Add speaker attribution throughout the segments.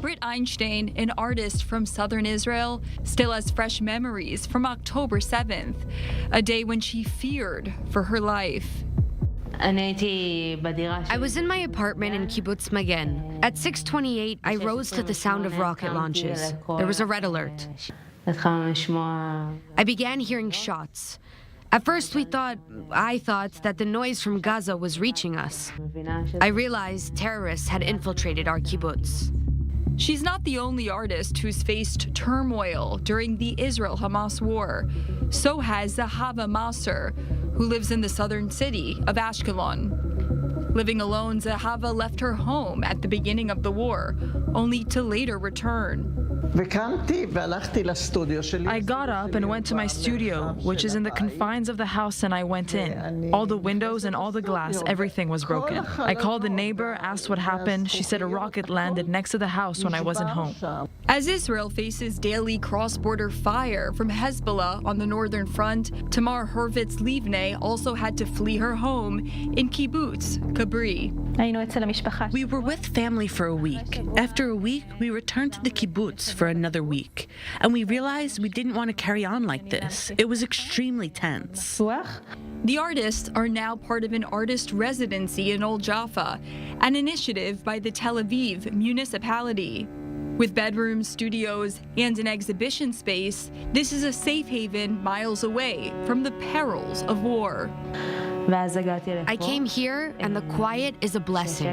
Speaker 1: Britt Einstein, an artist from southern Israel, still has fresh memories from October 7th, a day when she feared for her life.
Speaker 2: I was in my apartment in Kibbutz Magen. At 6:28, I rose to the sound of rocket launches. There was a red alert. I began hearing shots. At first, I thought that the noise from Gaza was reaching us. I realized terrorists had infiltrated our kibbutz.
Speaker 1: She's not the only artist who's faced turmoil during the Israel-Hamas war. So has Zahava Maser, who lives in the southern city of Ashkelon. Living alone, Zahava left her home at the beginning of the war, only to later return.
Speaker 3: I got up and went to my studio, which is in the confines of the house, and I went in. All the windows and all the glass, everything was broken. I called the neighbor, asked what happened. She said a rocket landed next to the house when I wasn't home.
Speaker 1: As Israel faces daily cross-border fire from Hezbollah on the northern front, Tamar Horvitz-Livne also had to flee her home in Kibbutz, Kabri.
Speaker 4: We were with family for a week. After a week, we returned to the kibbutz for another week, and we realized we didn't want to carry on like this. It was extremely tense.
Speaker 1: The artists are now part of an artist residency in Old Jaffa, an initiative by the Tel Aviv municipality. With bedrooms, studios, and an exhibition space, this is a safe haven miles away from the perils of war.
Speaker 2: I came here, and the quiet is a blessing.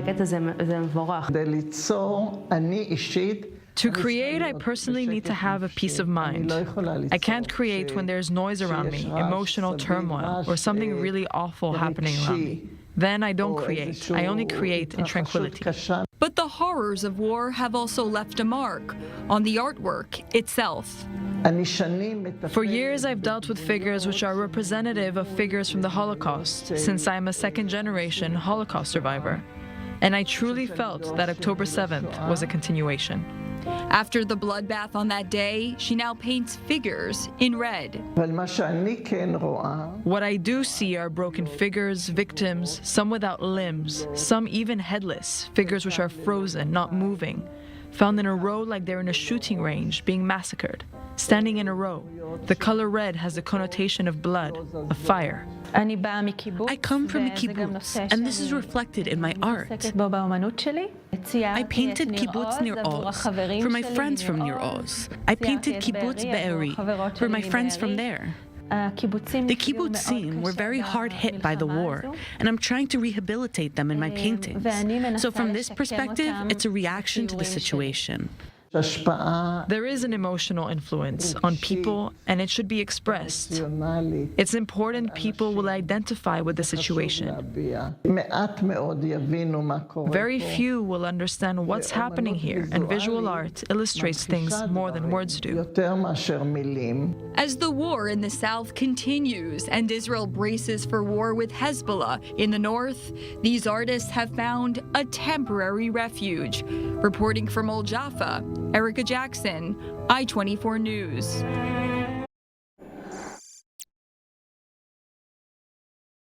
Speaker 3: To create, I personally need to have a peace of mind. I can't create when there's noise around me, emotional turmoil, or something really awful happening around me. Then I don't create. I only create in tranquility.
Speaker 1: But the horrors of war have also left a mark on the artwork itself.
Speaker 3: For years, I've dealt with figures which are representative of figures from the Holocaust, since I'm a second-generation Holocaust survivor. And I truly felt that October 7th was a continuation.
Speaker 1: After the bloodbath on that day, she now paints figures in red.
Speaker 3: What I do see are broken figures, victims, some without limbs, some even headless, figures which are frozen, not moving, found in a row like they're in a shooting range, being massacred, standing in a row. The color red has the connotation of blood, of fire.
Speaker 4: I come from a kibbutz, and this is reflected in my art. I painted kibbutz near Oz for my friends from near Oz. I painted kibbutz Be'eri for my friends from there. The kibbutzim were very hard hit by the war, and I'm trying to rehabilitate them in my paintings. So from this perspective, it's a reaction to the situation.
Speaker 3: There is an emotional influence on people, and it should be expressed. It's important people will identify with the situation. Very few will understand what's happening here, and visual art illustrates things more than words do.
Speaker 1: As the war in the south continues and Israel braces for war with Hezbollah in the north, these artists have found a temporary refuge. Reporting from Old Jaffa, Erica Jackson, I-24 News.